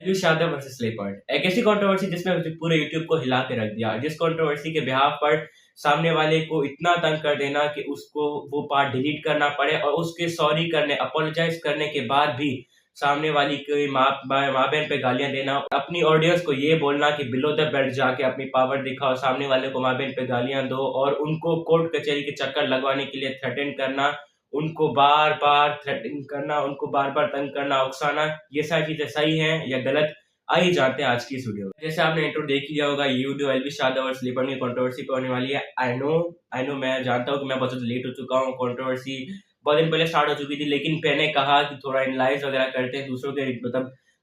Elvish Yadav versus slay point एक ऐसी controversy जिसने पूरे यूट्यूब को हिला के रख दिया। जिस कंट्रोवर्सी के बिहाफ पर सामने वाले को इतना तंग कर देना कि उसको वो पार्ट डिलीट करना पड़े और उसके सॉरी करने अपोलोजाइज करने के बाद भी सामने वाली की माँ बहन पे गालियां देना, अपनी ऑडियंस को ये बोलना कि बिलो द बेल्ट जाके अपनी पावर दिखाओ, सामने वाले को माँ बहन पे गालियां दो और उनको कोर्ट कचहरी के चक्कर लगवाने के लिए थ्रेटन करना, उनको बार-बार थ्रेटनिंग करना, उनको बार-बार तंग करना, उकसाना, ये सारी चीज़ें सही हैं या गलत? आइए जानते हैं आज की इस वीडियो में। जैसे आपने इंट्रो देख ही लिया होगा, ये वीडियो एल्विश यादव और स्लीपर की कंट्रोवर्सी पे होने वाली है। आई नो मैं जानता हूँ कि मैं बहुत ज़्यादा लेट हो चुका हूँ, कंट्रोवर्सी बहुत दिन पहले स्टार्ट हो चुकी थी, लेकिन मैंने कहा कि थोड़ा एनालाइज़ वगैरह करते हैं,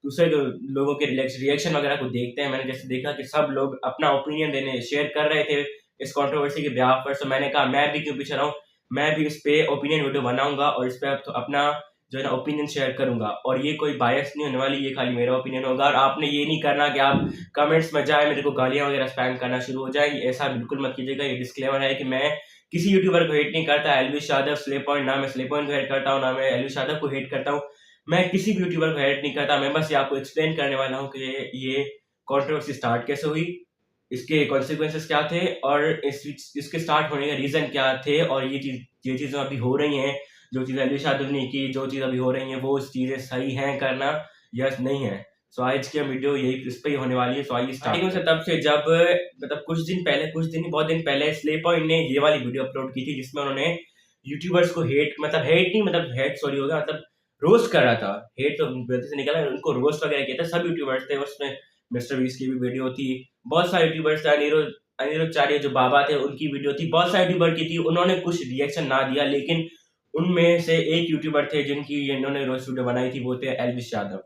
दूसरे लोगों के रिएक्शन वगैरह को देखते हैं। मैंने जैसे देखा कि सब लोग अपना ओपिनियन शेयर कर रहे थे इस कंट्रोवर्सी के बिहाफ पर, तो मैंने कहा मैं भी क्यों पीछे रहूँ, मैं भी इस पे ओपिनियन वीडियो बनाऊंगा और इस पे अपना जो है ना ओपिनियन शेयर करूंगा। और ये कोई बायस नहीं होने वाली, ये खाली मेरा ओपिनियन होगा। और आपने ये नहीं करना कि आप कमेंट्स में जाए मेरे को गालियां वगैरह स्पैम करना शुरू हो जाए, ऐसा बिल्कुल मत कीजिएगा। ये डिस्क्लेमर है कि मैं किसी यूट्यूबर को हेट नहीं करता। एल्विश यादव स्ले पॉइंट, ना मैं स्ले पॉइंट को हेट करता हूँ, ना मैं एल्विश यादव को हेट करता हूँ। मैं किसी भी यूट्यूबर को हेट नहीं करता। मैं बस ये आपको एक्सप्लेन करने वाला हूँ कि ये कॉन्ट्रोवर्सी स्टार्ट कैसे हुई, इसके कॉन्सिक्वेंसेस क्या थे और इसके स्टार्ट होने के रीजन क्या थे, और ये चीजें अभी हो रही हैं, जो चीजें एल्विश यादव ने की, जो चीज अभी हो रही हैं, वो चीजें सही हैं करना या नहीं है। सो आज की वीडियो यही इस पे ही होने वाली है। सो आइए स्टार्टिंग से तब से जब बहुत दिन पहले स्ले पॉइंट ने ये वाली वीडियो अपलोड की थी, जिसमें उन्होंने यूट्यूबर्स को हेट सॉरी होगा, रोस्ट कर रहा था। हेट तो गलती से निकला, उनको रोस्ट वगैरह किया था। सब यूट्यूबर्स थे उसमें, मिस्टर बीस्ट की भी वीडियो थी, बहुत सारे यूट्यूबर्स थे, अनिरुद्ध जो बाबा थे उनकी वीडियो थी, बहुत सारे यूट्यूबर की थी। उन्होंने कुछ रिएक्शन ना दिया, लेकिन उनमें से एक यूट्यूबर थे जिनकी इन्होंने रोस्ट वीडियो बनाई थी, वो थे एल्विश यादव।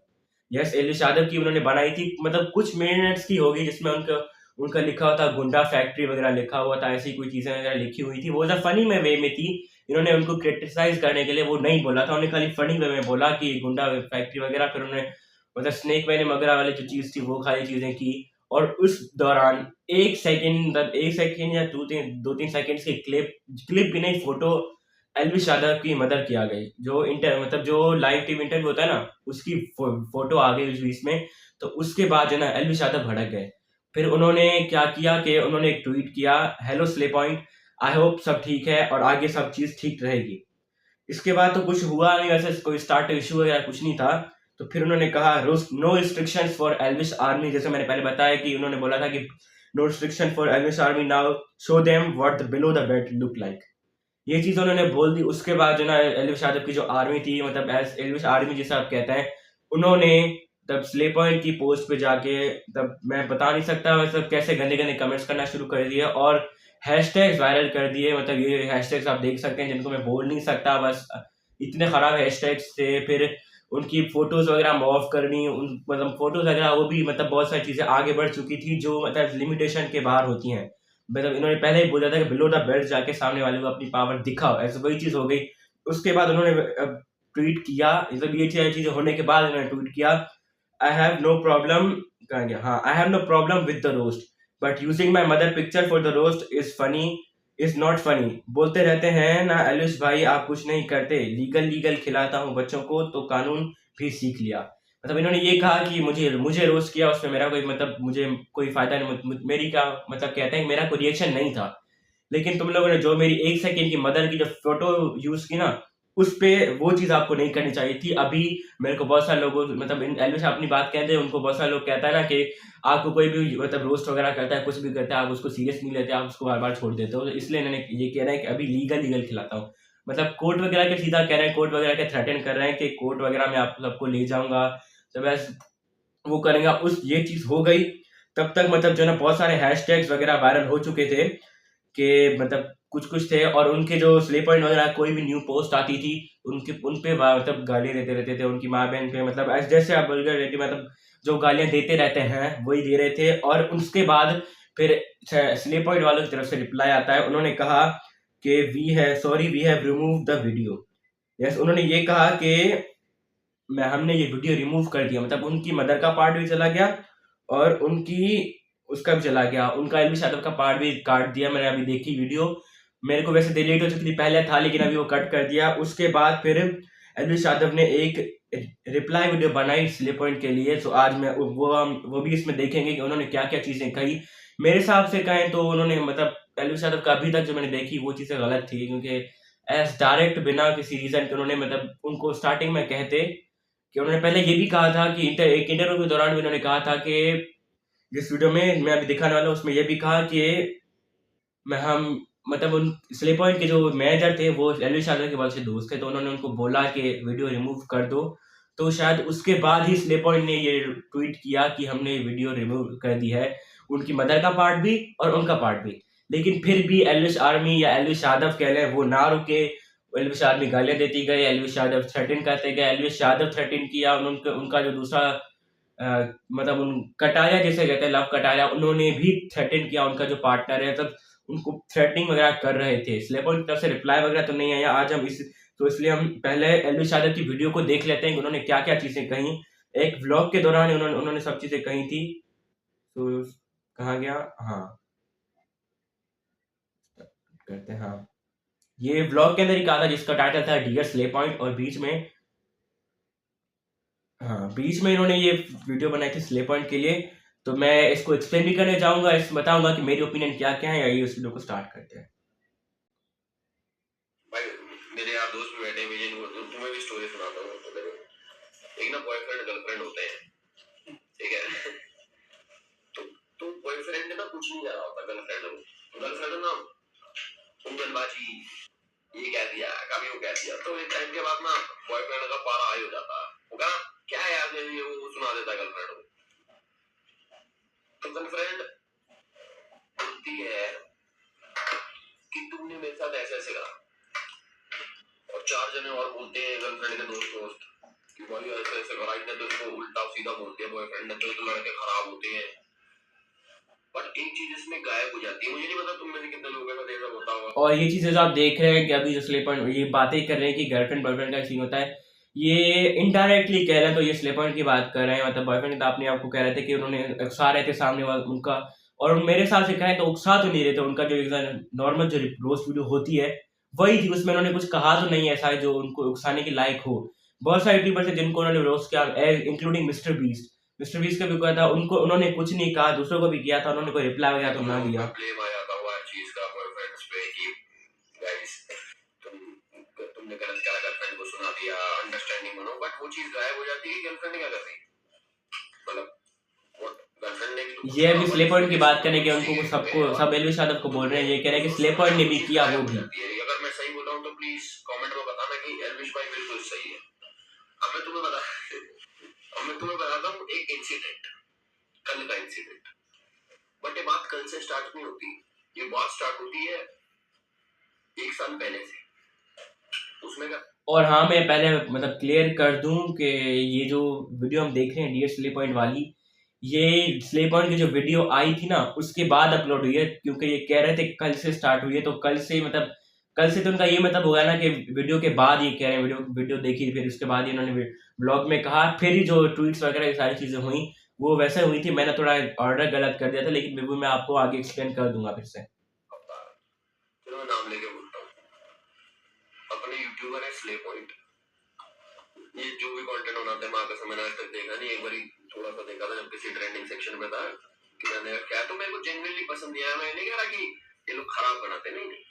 यस, एल्विश यादव की उन्होंने बनाई थी, कुछ मिनट्स की होगी, जिसमें उनका उनका लिखा हुआ था गुंडा फैक्ट्री वगैरह लिखा हुआ था, ऐसी कोई चीजें वगैरह लिखी हुई थी। वो जब फनी में वे में थी, इन्होंने उनको क्रिटिसाइज करने के लिए वो नहीं बोला था, उन्होंने खाली फनी वे में बोला कि गुंडा फैक्ट्री वगैरह। फिर उन्होंने स्नेक मैन मगरा वाली जो चीज थी वो खाली चीजें की। और उस दौरान एक सेकंड या दो तीन सेकंड की क्लिप भी नहीं, फोटो एल्विश यादव की मदर की आ गई। जो लाइव टीवी इंटरव्यू होता है ना, उसकी फोटो आ गई उस बीच में। तो उसके बाद जो ना एल्विश यादव भड़क गए। फिर उन्होंने क्या किया कि उन्होंने एक ट्वीट किया, hello slay point, I hope सब ठीक है और आगे सब चीज ठीक रहेगी। इसके बाद तो कुछ हुआ नहीं, वैसे कोई स्टार्ट इशू वगैरह कुछ नहीं था। तो फिर उन्होंने कहा no restriction for Elvish army, जैसे मैंने पहले बताया कि उन्होंने बोला था कि no restriction for Elvish army, now show them what the below the belt look like. ये चीज उन्होंने बोल दी। उसके बाद जो ना एल्विश यादव की जो आर्मी थी, एल्विश आर्मी जिसे आप कहते हैं, उन्होंने तब स्ले पॉइंट की पोस्ट पे जाके, तब मैं बता नहीं सकता मतलब कैसे गंदे गंदे कमेंट्स करना शुरू कर दिए और हैशटैग्स वायरल कर दिए। ये हैशटैग्स आप देख सकते हैं, जिनको मैं बोल नहीं सकता, बस इतने खराब हैशटैग्स थे। फिर उनकी फोटोज वगैरह मॉफ करनी, फोटोज वगैरह, वो भी बहुत सारी चीजें आगे बढ़ चुकी थी जो लिमिटेशन के बाहर होती हैं। इन्होंने पहले ही बोला था कि बिलो द बेल्ट जाके सामने वाले को अपनी पावर दिखाओ, ऐसे वही चीज हो गई। उसके बाद उन्होंने ट्वीट किया, ये चीजें होने के बाद उन्होंने ट्वीट किया, आई हैव नो प्रॉब्लम, हाँ, I have no problem with the roast, but using my mother picture for the roast is not funny. बोलते रहते हैं ना एलिस भाई, आप कुछ नहीं करते, लीगल खिलाता हूँ बच्चों को, तो कानून भी सीख लिया। इन्होंने ये कहा कि मुझे रोस्ट किया, उसमें मेरा कोई मुझे कोई फायदा नहीं, मेरी का कहते हैं मेरा कोई रिएक्शन नहीं था। लेकिन तुम लोगों ने जो मेरी एक सेकंड की मदर की जो फोटो यूज की ना, उस पे वो चीज आपको नहीं करनी चाहिए थी। अभी मेरे को बहुत सारे लोगों एल्विश अपनी बात कहते हैं, उनको बहुत सारे लोग कहता है ना कि आपको कोई भी रोस्ट वगैरह करता है, कुछ भी करता है, आप उसको सीरियस नहीं लेते, आप उसको बार बार छोड़ देते हो। तो इसलिए इन्होंने ये कह रहे हैं कि अभी लीगल खिलाता हूँ, कोर्ट वगैरह के सीधा कह रहे हैं, कोर्ट वगैरह के थ्रेटन कर रहे हैं कि कोर्ट वगैरह में आप सबको ले जाऊंगा, तो बस वो करेंगे। ये चीज हो गई, तब तक जो ना बहुत सारे हैशटैग्स वगैरह वायरल हो चुके थे कि कुछ थे। और उनके जो स्ले पॉइंट वगैरह कोई भी न्यू पोस्ट आती थी, उन पे गाली देते रहते थे, उनकी माँ बहन पे, जैसे आप बोल रहे जो गालियां देते रहते हैं वही दे रहे थे। और उसके बाद फिर स्ले पॉइंट वालों की तरफ से रिप्लाई आता है, उन्होंने कहा कि we have remove the video. Yes, उन्होंने ये कहा कि हमने ये वीडियो रिमूव कर दिया, उनकी मदर का पार्ट भी चला गया और उसका भी चला गया, उनका एल्विश यादव का पार्ट भी काट दिया। मैंने अभी देखी वीडियो, मेरे को वैसे डिलीट हो चुकी थी, पहले था, लेकिन अभी वो कट कर दिया। उसके बाद फिर एलविश यादव ने एक रिप्लाई वीडियो बनाई स्ले पॉइंट के लिए। तो आज मैं वो भी इसमें देखेंगे कि उन्होंने क्या क्या चीजें कही। मेरे हिसाब से कहें तो उन्होंने मतलब एलविश यादव का अभी तक जो मैंने देखी वो चीजें गलत थी, क्योंकि एज डायरेक्ट बिना किसी रीजन के उन्होंने मतलब उनको स्टार्टिंग में कहते कि उन्होंने पहले ये भी कहा था कि एक इंटरव्यू के दौरान भी उन्होंने कहा था कि जिस वीडियो में मैं अभी दिखाने वाला हूँ उसमें ये भी कहा कि मैं हम मतलब उन स्ले पॉइंट के जो मैनेजर थे वो एलविश यादव के बहुत से दोस्त थे, तो उन्होंने उनको बोला कि वीडियो रिमूव कर दो। तो शायद उसके बाद ही स्ले पॉइंट ने ये ट्वीट किया कि हमने वीडियो रिमूव कर दी है, उनकी मदर का पार्ट भी और उनका पार्ट भी। लेकिन फिर भी एलविश आर्मी या एलविश यादव कह लें वो ना रुके। एलविश आर्मी गालियां देती गई, एलविश यादव थ्रेटन करते गए, एलविश यादव थ्रेटन किया, उनका जो दूसरा मतलब उन कटारिया जिसे कहते हैं लव कटारिया, उन्होंने भी थ्रेटन किया उनका जो पार्टनर है, तब उनको थ्रेटनिंग वगैरह कर रहे थे। स्ले पॉइंट की तरफ से रिप्लाई वगैरह तो नहीं आया आज हम इस, तो इसलिए हम पहले एलविश यादव की वीडियो को देख लेते हैं कि उन्होंने क्या क्या चीजें कही। एक व्लॉग के दौरान उन्होंने सब चीजें कही थी। तो कहा गया, हाँ करते हैं, हाँ ये व्लॉग के अंदर ही कहा था जिसका टाइटल था डियर स्ले पॉइंट, और बीच में इन्होंने ये वीडियो बनाई थी स्ले पॉइंट के लिए। तो मैं इसको एक्सप्लेन भी करने जाऊंगा, इस बताऊंगा कि मेरी ओपिनियन क्या क्या है। आइए उस वीडियो को स्टार्ट करते हैं। भाई मेरे यार दोस्त भी बैठे हैं, तो तुम्हें भी स्टोरी सुनाता हूँ। तो देखो, एक ना बॉयफ्रेंड गर्लफ्रेंड होते हैं, ठीक है। तो बॉयफ्रेंड ने ना कुछ नहीं करा होता गर्लफ्रेंड ना जल्दबाजी ये कह दिया, कभी वो कह दिया, तो एक टाइम के बाद ना बॉयफ्रेंड का पारा हाई हो जाता है। वो कहा क्या यार ये वो सुना देता गर्लफ्रेंड को। तो गर्लफ्रेंड बोलती है कि तुमने मेरे साथ ऐसे ऐसे करा, और चार जने और बोलते हैं गर्लफ्रेंड के दोस्त कि भाई ऐसे ऐसे करा, इसने तो इसको उल्टा सीधा बोल दिया बॉयफ्रेंड ने, तो लड़के खराब होते हैं। बट एक चीज इसमें गायब हो जाती है, मुझे नहीं पता तुम में से कितने लोगों का ऐसा होता होगा। और ये चीजें जो आप देख रहे हैं कि अभी जो स्ले पॉइंट ये बातें कर रहे हैं कि गर्लफ्रेंड बॉयफ्रेंड का सीन होता है, ये इनडायरेक्टली कह रहे हैं, तो ये स्ले पॉइंट की बात कर रहे हैं। मतलब बॉयफ्रेंड तो अपने आप को कह रहे थे कि उन्होंने उकसा रहे थे सामने वाला उनका, और मेरे हिसाब से कहें तो उकसा तो नहीं रहे थे उनका, जो नॉर्मल जो रोस्ट वीडियो होती है वही थी, उसमें उन्होंने कुछ कहा तो नहीं ऐसा है जो उनको उकसाने के लायक हो। बहुत सारे यूट्यूबर्स है जिनको उन्होंने रोस्ट किया, इंक्लूडिंग मिस्टर बीस्ट का भी किया था, उनको उन्होंने कुछ नहीं कहा, दूसरों को भी किया था, उन्होंने कोई रिप्लाई वगैरह तो ना दिया। ब्लेम आया था वो हर चीज का बॉयफ्रेंड्स पे कि गाइस तुमने गलत करा, गर्लफ्रेंड को सुना दिया, अंडरस्टैंडिंग बनो। बट वो चीज गायब हो जाती है। गर्लफ्रेंड क्या कर रही है, मतलब गर्लफ्रेंड ने भी ये अभी स्ले पॉइंट की बात करें कि उनको सब एलविश यादव को बोल रहे हैं, ये कह रहे हैं कि स्ले पॉइंट ने भी किया वो भी। अगर मैं सही बोल रहा हूँ तो प्लीज कमेंट में बताना कि एलविश भाई बिल्कुल सही है। अब मैं तुम्हें बताता हूँ एक इंसिडेंट, कल का इंसिडेंट। बट ये बात कल से स्टार्ट नहीं होती, ये बात स्टार्ट होती है 1 साल पहले से। उसमें का और हाँ मैं पहले मतलब क्लियर कर दूं कि ये जो वीडियो हम देख रहे हैं डियर स्ले पॉइंट वाली, ये स्ले पॉइंट की जो वीडियो आई थी ना उसके बाद अपलोड हुई है, क्योंकि ये कह रहे थे कल से स्टार्ट हुई है, तो कल से मतलब कल से तो उनका ये मतलब होगा ना कि वीडियो के बाद ये कह रहे हैं वीडियो देखी, फिर उसके बाद ही उन्होंने ब्लॉग में कहा, फिर ही जो ट्वीट्स वगैरह ये सारी चीजें हुई वो वैसे हुई थी। मैंने थोड़ा ऑर्डर गलत कर दिया था, लेकिन मैं आपको आगे एक्सप्लेन कर दूंगा फिर से। चलो नाम लेके बोलता हूँ, अपने यूट्यूबर है स्ले पॉइंट। ये जो भी कंटेंट बनाते हैं मैं मैंने आज तक देखा नहीं, एक बार थोड़ा सा देखा था जब किसी ट्रेंडिंग सेक्शन में था कि मैंने क्या, तो मेरे को जेन्युइनली पसंद नहीं आया। मैं नहीं कह रहा कि ये लोग खराब बनाते, नहीं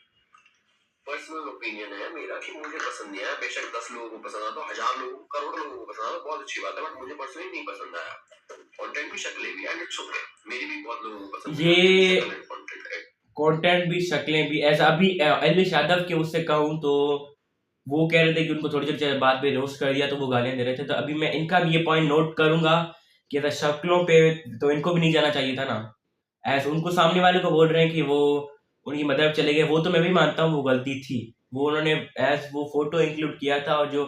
पर्सनल ओपिनियन है मेरा कि मुझे पसंद नहीं आया। बेशक 10 लोगों को पसंद आता, 1000 लोगों को, करोड़ लोगों को पसंद आता, बहुत अच्छी बात है, बट मुझे पर्सनली नहीं पसंद आया। कंटेंट भी शक्लें भी एंड इट्स ओके, मेरी भी बहुत लोगों को पसंद ये कंटेंट भी शक्लें भी ऐसा। अभी एलविश यादव के उससे कहूँ तो वो कह रहे थे कि उनको थोड़ी थोड़ी बात पे रोस्ट कर दिया तो वो गालियां दे रहे थे, तो अभी मैं इनका भी ये पॉइंट नोट करूंगा कि अगर शक्लों पे तो इनको भी नहीं जाना चाहिए था ना। ऐसे उनको सामने वाले को बोल रहे हैं कि वो उनकी मदद चले गए, वो तो मैं भी मानता हूँ वो गलती थी, वो उन्होंने वो फोटो इंक्लूड किया था और जो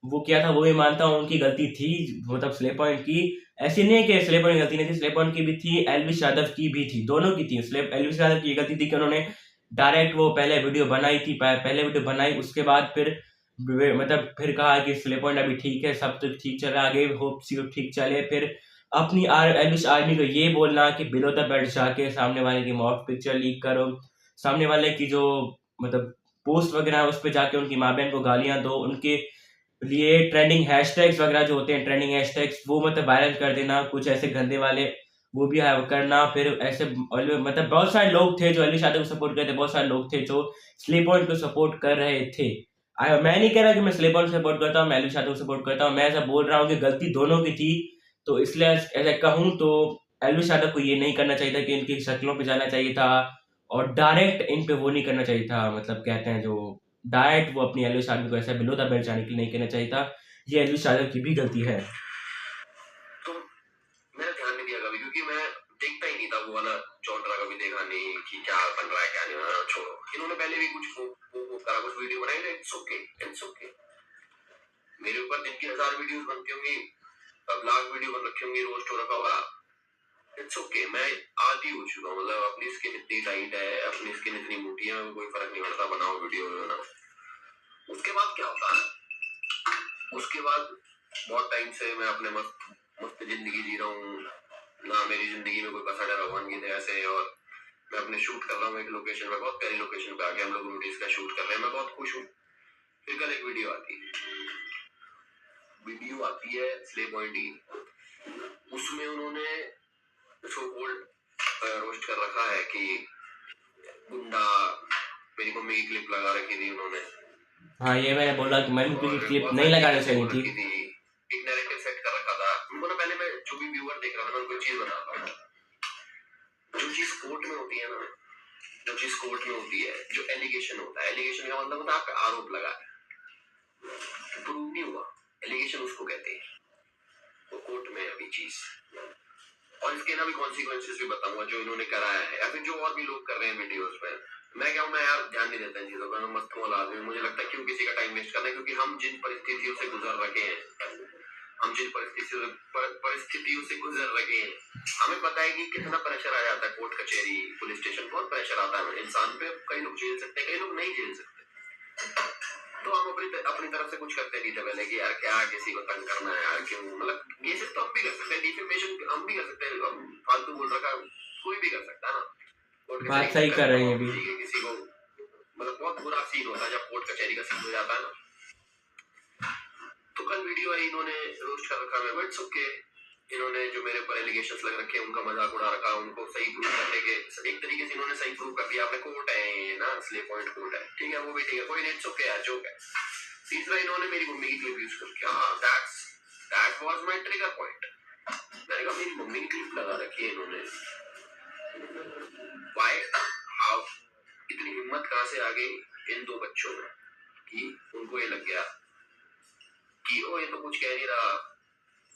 वो किया था वो भी मानता हूँ उनकी गलती थी, मतलब स्ले पॉइंट की। ऐसी नहीं है कि स्ले पॉइंट की गलती नहीं थी, स्ले पॉइंट की भी थी, एलविश यादव की भी थी, दोनों की थी। एलविश यादव की गलती थी कि उन्होंने डायरेक्ट वो पहले वीडियो बनाई थी, पहले वीडियो बनाई उसके बाद फिर मतलब फिर कहा कि स्ले पॉइंट अभी ठीक है, सब तो ठीक चल रहा है, आगे होप सी ठीक चले। फिर अपनी एलविश आर्मी को ये बोलना कि बिलो द बेड जाके सामने वाले की मॉक पिक्चर लीक करो, सामने वाले की जो मतलब पोस्ट वगैरह है उस पर जाके उनकी माँ बहन को गालियां दो, उनके लिए ट्रेंडिंग हैशटैग्स वगैरह जो होते हैं, ट्रेंडिंग हैशटैग्स वो मतलब वायरल कर देना, कुछ ऐसे गंदे वाले वो भी करना। फिर ऐसे मतलब बहुत सारे लोग थे जो एलवीश यादव को सपोर्ट करते, बहुत सारे लोग थे जो स्ले पॉइंट को सपोर्ट कर रहे थे। मैं नहीं कह रहा कि मैं स्ले पॉइंट सपोर्ट करता हूँ, मैं एलवीश यादव को सपोर्ट करता हूँ, मैं ऐसा बोल रहा हूँ कि गलती दोनों की थी। तो इसलिए ऐसा कहूँ तो एलवीश यादव को ये नहीं करना चाहिए था कि इनकी शक्लों पे जाना चाहिए था, और डायरेक्ट इन पे वो नहीं करना चाहिए था, मतलब कहते हैं जो डायरेक्ट वो अपनी एलवीश यादव को ऐसा बिलो द बेल्ट जाने के लिए नहीं करना चाहिए था। ये एलवीश यादव की भी गलती है। तो मैंने ध्यान नहीं दिया कभी, क्योंकि मैं देखता ही नहीं था वो वाला जॉनरा, कभी देखा नहीं कि क्या बन रहा है क्या नहीं बन रहा। छोड़ो, इन्होंने पहले भी कुछ वो करा, कुछ वीडियो बनाई ना, इट्स ओके इट्स ओके। मेरे ऊपर दिन की 1000 वीडियोस बनती होंगी, अब लाख वीडियो बन रखी होंगी, रोस्ट हो रखा होगा, इट्स ओके। मैं आदी हो चुका हूँ, मतलब अपनी स्किन इतनी टाइट है, अपनी स्किन इतनी मोटी है, कोई फर्क नहीं पड़ता, बनाओ वीडियो बनाओ। उसके बाद क्या होता है, उसके बाद बहुत टाइम से मैं अपने मस्त मस्त जिंदगी जी रहा हूँ ना, मेरी जिंदगी में कोई कसर है भगवान की दया से। और मैं अपने शूट कर रहा हूँ एक लोकेशन पे, बहुत प्यारी लोकेशन पे आके हम लोग नोटिस का शूट कर रहे हैं, मैं बहुत खुश हूँ। फिर कल एक वीडियो आती है स्ले पॉइंट की, उसमें उन्होंने सो कोल्ड रोस्ट कर रखा है कि गुंडा, मेरी मम्मी की क्लिप लगा रखी थी उन्होंने। हाँ, ये मैंने बोला कि मम्मी की और क्लिप बहुत नहीं सारी लगानी चीजें चाहिए बोल थी। रखी थी, एक नैरेटिव सेट कर रखा था उनको ना। पहले मैं जो भी व्यूअर देख रहा था, मैं उनको चीज बताता हूँ। जो चीज कोर्ट में होती है ना, जो चीज कोर्ट में होती है, जो एलिगेशन होता है, एलिगेशन का मतलब होता है आप पे आरोप लगा है, प्रूव नहीं हुआ, एलिगेशन उसको कहते हैं। वो कोर्ट में अभी चीज, और इसके ना भी कॉन्सिक्वेंसेस भी बताऊंगा जो इन्होंने कराया है, या फिर जो और भी लोग कर रहे हैं वीडियोस पे। मैं क्या हूँ, मैं यार ध्यान नहीं देता इन चीजों पर, मैं मस्त मौला आदमी। मुझे लगता है क्यों किसी का टाइम वेस्ट करना है, क्योंकि हम जिन परिस्थितियों से गुजर रखे हैं, हम जिन परिस्थितियों से गुजर रहे हैं, हमें पता है कि कितना प्रेशर आ जाता है कोर्ट कचहरी पुलिस स्टेशन, बहुत प्रेशर आता है इंसान पे। कई लोग झेल सकते हैं, कई लोग नहीं झेल सकते। तो हम अपनी तरफ से कुछ करते नहीं थे पहले कि यार क्या किसी को तंग करना है यार, क्यों, मतलब केसेस तो हम भी कर सकते हैं, डिफेमेशन हम भी कर सकते हैं, फालतू बोल रखा कोई भी कर सकता है ना। कोर्ट बात कचहरी के सही चक्कर कर में रहे पड़ो, हैं अभी। ठीक है, किसी को मतलब बहुत बुरा सीन होता है जब कोर्ट कचहरी का सीन हो जाता है ना। तो कल वीडियो है, इन्होंने रोस्ट कर रखा है, बट इट्स ओके। इन्होंने जो मेरे ऊपर एलिगेशंस लग रखे हैं उनका मजाक उड़ा रखा, उनको सही प्रूव करने के एक तरीके से इन्होंने सही प्रूव कर दिया। आपने कोर्ट है ये ना, स्ले पॉइंट कोर्ट है, ठीक है, वो भी ठीक है, कोई नहीं, इट्स ओके यार, जोक है। तीसरा, इन्होंने मेरी मम्मी की क्लिप यूज करके, that was my trigger point. मैंने कहा मेरी मम्मी की क्लिप लगा रखी है इन्होंने, व्हाई, हाउ, इतनी हिम्मत कहां से आ गई इन दो बच्चों में कि उनको ये लग गया कि ओ ये तो कुछ कह नहीं रहा,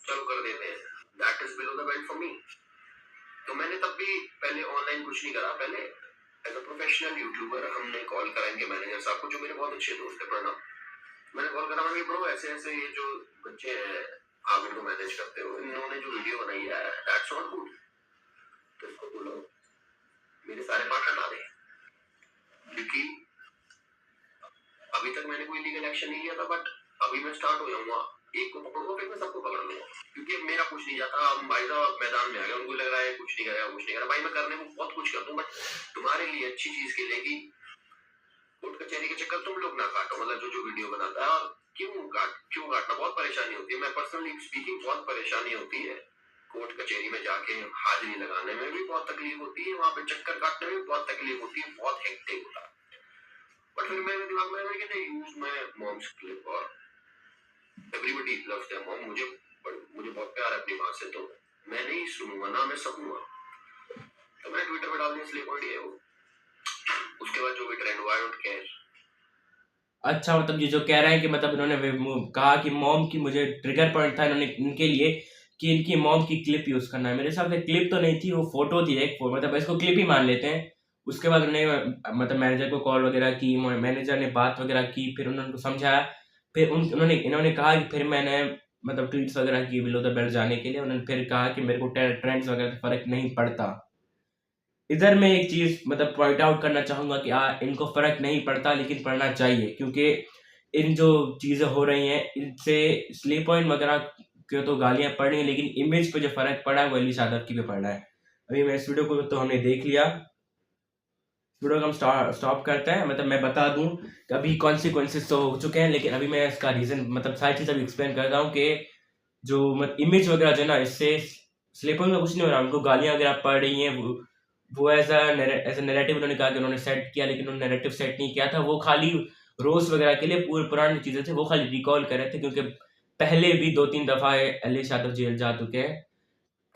चलो कर देते हैं। That is below the belt for me. तो मैंने तब भी पहले ऑनलाइन कुछ नहीं करा, पहले एज अ प्रोफेशनल यूट्यूबर हमने कॉल करा इनके मैनेजर साहब को, जो मेरे बहुत अच्छे दोस्त है, प्रणव। मैंने कॉल करा, मैंने ब्रो ऐसे ऐसे ये जो बच्चे हैं आप इनको मैनेज करते हो, इन्होंने जो वीडियो बनाई है दैट्स नॉट गुड, तो इसको बोलो मेरे सारे पार्ट हटा दे, क्योंकि अभी तक मैंने कोई लीगल एक्शन नहीं लिया था, बट अभी मैं स्टार्ट हो जाऊंगा, एक को पकड़ूंगा फिर मैं सबको पकड़ लूंगा, क्योंकि अब मेरा कुछ नहीं जाता। अब भाई साहब मैदान में आ गए, उनको लग रहा है कुछ नहीं करेगा, कुछ नहीं करेगा। भाई मैं करने को बहुत कुछ कर दूं, बट तुम्हारे लिए अच्छी चीज के लिए कि कोर्ट कचहरी के चक्कर तुम लोग ना काटो, मतलब जो वीडियो बनाता है। और क्यों काटना, बहुत परेशानी होती है। मैं पर्सनली स्पीकिंग, बहुत परेशानी होती है कोर्ट कचहरी में जाके हाजिरी लगाने में भी बहुत तकलीफ होती है, वहां पे चक्कर काटने में भी बहुत तकलीफ होती है, बहुत हेक्टिक होता है। बट फिर मेरे दिमाग में यूज माय मॉम्स क्लिप, और एवरीबॉडी लव्स देयर मॉम। मुझे बहुत प्यार है अपनी माँ से, तो मैं नहीं सुनूंगा ना, मैं सकूंगा। तो मैं ट्विटर पे डाल दिया स्ले पॉइंट है वो, उसके बाद जो भी ट्रेंड हुआ, आई डोंट केयर। अच्छा, मतलब ये जो कह रहे हैं कि मतलब इन्होंने कहा कि मॉम की, मुझे ट्रिगर पॉइंट था इन्होंने इनके लिए कि इनकी मॉम की क्लिप यूज करना है। मेरे हिसाब से क्लिप तो नहीं थी, वो फोटो थी एक, मतलब इसको क्लिप ही मान लेते हैं। उसके बाद उन्होंने मतलब मैनेजर को कॉल वगैरह की, मैनेजर ने बात वगैरह की, फिर उन्होंने समझाया, फिर इन्होंने कहा कि फिर मैंने मतलब ट्वीट्स वगैरह की बिलो द बेल्ट जाने के लिए। उन्होंने फिर कहा कि मेरे को ट्रेंड्स वगैरह से फर्क नहीं पड़ता। इधर मैं एक चीज मतलब पॉइंट आउट करना चाहूंगा कि इनको फर्क नहीं पड़ता, लेकिन पड़ना चाहिए, क्योंकि इन जो चीजें हो रही हैं इनसे स्लीप पॉइंट वगैरह के तो गालियां पड़ रही हैं, लेकिन इमेज पे जो फर्क पड़ा है वो एलवीश यादव की भी पड़ रहा है। अभी मैं इस वीडियो को तो हमने देख लिया, वीडियो को हम स्टॉप करते हैं। मतलब मैं बता दूं कि अभी कॉन्सिक्वेंसेस तो हो चुके हैं, लेकिन अभी मैं इसका रीज़न मतलब सारी चीज़ अभी एक्सप्लेन करता हूँ कि जो इमेज वगैरह जो है ना, इससे स्लीपर में कुछ नहीं हो रहा, उनको गालियाँ वगैरह पड़ रही हैं। वो एज अ नैरेटिव उन्होंने कहा कि उन्होंने सेट किया, लेकिन उन्होंने नैरेटिव सेट नहीं किया था। वो खाली रोस्ट वगैरह के लिए पूरी पुरानी चीज़ें थी, वो खाली रिकॉल कर रहे थे, क्योंकि पहले भी 2-3 दफ़ा अलीश यादव जेल जा चुके हैं।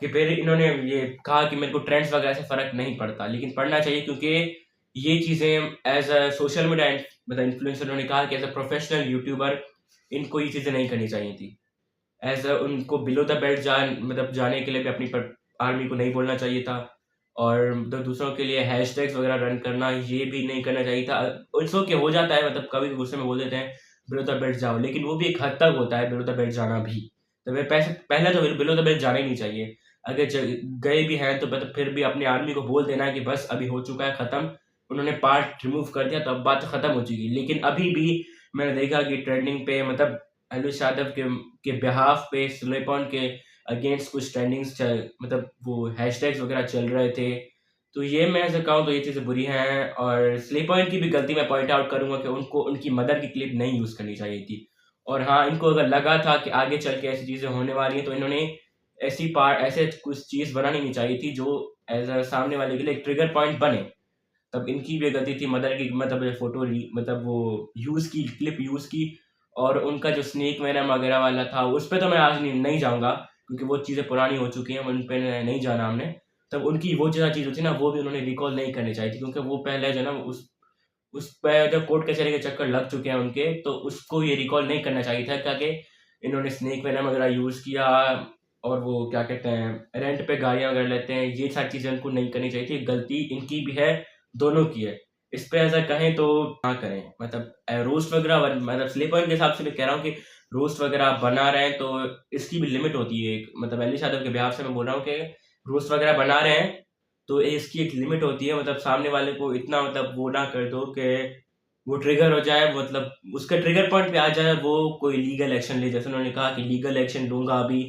कि फिर इन्होंने ये कहा कि मेरे को ट्रेंड्स वगैरह से फ़र्क नहीं पड़ता, लेकिन पड़ना चाहिए, क्योंकि ये चीज़ें एज अ सोशल मीडिया मतलब इन्फ्लुएंसर उन्होंने कहा कि एज अ प्रोफेशनल यूट्यूबर इनको ये चीज़ें नहीं करनी चाहिए थी। एज अ उनको बिलो द बेल्ट मतलब जाने के लिए भी अपनी आर्मी को नहीं बोलना चाहिए था, और दूसरों के लिए हैशटैग्स वगैरह रन करना ये भी नहीं करना चाहिए था। इट्स ओके, हो जाता है, मतलब कभी गुस्से में बोल देते हैं बिलो द बेल्ट जाओ, लेकिन वो भी एक हद तक होता है बिलो द बेल्ट जाना भी। तो वे पहले तो बिलो द बेल्ट जाना ही नहीं चाहिए। अगर गए भी हैं तो मतलब फिर भी अपनी आर्मी को बोल देना कि बस अभी हो चुका है ख़त्म, उन्होंने पार्ट रिमूव कर दिया तो अब बात ख़त्म हो चुकी। लेकिन अभी भी मैंने देखा कि ट्रेंडिंग पे मतलब अलीश यादव के बिहाफ पे स्लेपॉन के अगेंस्ट कुछ ट्रेंडिंग्स मतलब वो हैशटैग्स वगैरह चल रहे थे। तो ये मैं ऐसा कहूँ तो ये चीज़ें बुरी हैं, और स्लीपॉइंट की भी गलती मैं पॉइंट आउट करूँगा कि उनको उनकी मदर की क्लिप नहीं यूज़ करनी चाहिए थी। और हाँ, इनको अगर लगा था कि आगे चल के ऐसी चीज़ें होने वाली हैं, तो इन्होंने ऐसे कुछ चीज़ बनानी नहीं चाहिए थी जो एज़ अ सामने वाले के लिए एक ट्रिगर पॉइंट बने। तब इनकी भी गलती थी, मदर की मतलब फ़ोटो मतलब वो यूज़ की, क्लिप यूज़ की। और उनका जो स्नेक वेनम वगैरह वाला था, उस पे तो मैं आज नहीं जाऊँगा, क्योंकि वो चीज़ें पुरानी हो चुकी हैं, उन पे नहीं जाना हमने। तब उनकी वो जो चीज़ होती है ना, वो भी उन्होंने रिकॉल नहीं करनी चाहिए थी, क्योंकि वो पहले जो है ना उस पे जब कोर्ट कचहरी के चक्कर लग चुके हैं उनके, तो उसको ये रिकॉल नहीं करना चाहिए था, ताकि इन्होंने स्नेक वेनम वगैरह यूज़ किया, और वो क्या कहते हैं, रेंट पे गाड़ियाँ वगैरह लेते हैं, ये सारी चीज़ें उनको नहीं करनी चाहिए थी। गलती इनकी भी है, दोनों की है। इस पे ऐसा कहें तो ना करें, मतलब रोस्ट वगैरह मतलब स्लीप पॉइंट के हिसाब से मैं कह रहा हूँ कि रोस्ट वगैरह आप बना रहे हैं तो इसकी भी लिमिट होती है एक, मतलब अली यादव के बिहाफ से मैं बोल रहा हूँ कि रोस्ट वगैरह बना रहे हैं तो इसकी एक लिमिट होती है। मतलब सामने वाले को इतना मतलब वो ना कर दो कि वो ट्रिगर हो जाए, मतलब उसके ट्रिगर पॉइंट पे आ जाए, वो कोई लीगल एक्शन ले। जैसे उन्होंने कहा कि लीगल एक्शन लूँगा अभी,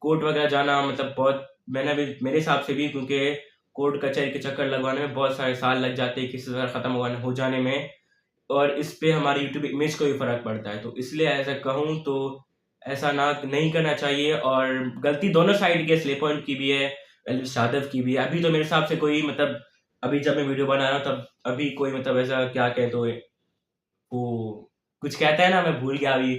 कोर्ट वगैरह जाना मतलब बहुत, मैंने भी मेरे हिसाब से भी, क्योंकि कोर्ट कचहरी के चक्कर लगवाने में बहुत सारे साल लग जाते हैं केसेस वगैरह ख़त्म हो जाने में, और इस पे हमारी यूट्यूब इमेज को भी फ़र्क पड़ता है। तो इसलिए ऐसा कहूँ तो ऐसा नहीं करना चाहिए, और गलती दोनों साइड की है, स्ले पॉइंट की भी है, एलिस यादव की भी है। अभी तो मेरे हिसाब से कोई मतलब, अभी जब मैं वीडियो बना रहा हूँ तब अभी कोई मतलब ऐसा क्या कहें तो वो कुछ कहता है ना, मैं भूल गया अभी।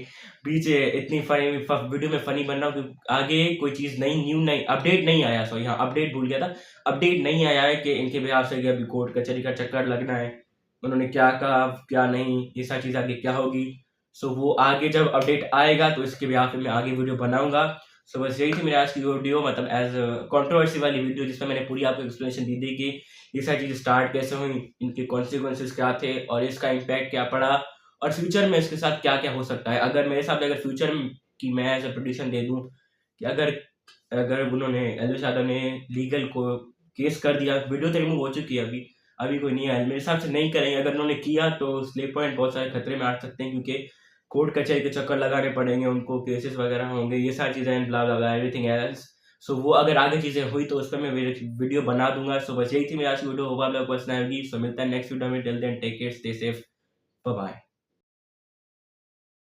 बीच इतनी फनी वीडियो में फनी बन रहा हूँ कि आगे कोई चीज़ नई अपडेट नहीं आया। सॉरी, हाँ, अपडेट भूल गया था। अपडेट नहीं आया है कि इनके बिहाफ से कि अभी कोर्ट कचहरी का चक्कर लगना है, उन्होंने क्या कहा, क्या नहीं, ये सारी चीज़ आगे क्या होगी। सो वो आगे जब अपडेट आएगा तो इसके बिहाफ पे मैं आगे वीडियो बनाऊँगा। सो बस यही थी मेरी आज की वीडियो, मतलब एज़ कंट्रोवर्सी वाली वीडियो, जिसमें मैंने पूरी आपको एक्सप्लेनेशन दी थी कि ये सारी चीज़ें स्टार्ट कैसे हुई, इनके कॉन्सिक्वेंसेस क्या थे और इसका इम्पैक्ट क्या पड़ा, और फ्यूचर में इसके साथ क्या-क्या हो सकता है। अगर मेरे साथ अगर फ्यूचर की मैं ऐसा प्रेडिक्शन दे दूँ कि अगर अगर उन्होंने एलिस यादव ने लीगल को केस कर दिया, वीडियो तो रिमूव हो चुकी है अभी कोई नहीं आया। मेरे हिसाब से नहीं करेंगे। अगर उन्होंने किया तो स्ले पॉइंट बहुत सारे खतरे में आ सकते हैं, क्योंकि कोर्ट कचहरी के चक्कर लगाने पड़ेंगे उनको, केसेस वगैरह होंगे, ये सारी चीज़ें ब्ला ब्ला ब्ला एवरीथिंग एल्स। सो वो अगर आगे चीज़ें हुई तो उस पे मैं वीडियो बना दूँगा। सो बस यही थी मेरी आज की वीडियो, होप आप लोगों को पसंद आएगी। सो मिलते हैं नेक्स्ट वीडियो में, till then take care, stay safe, bye bye.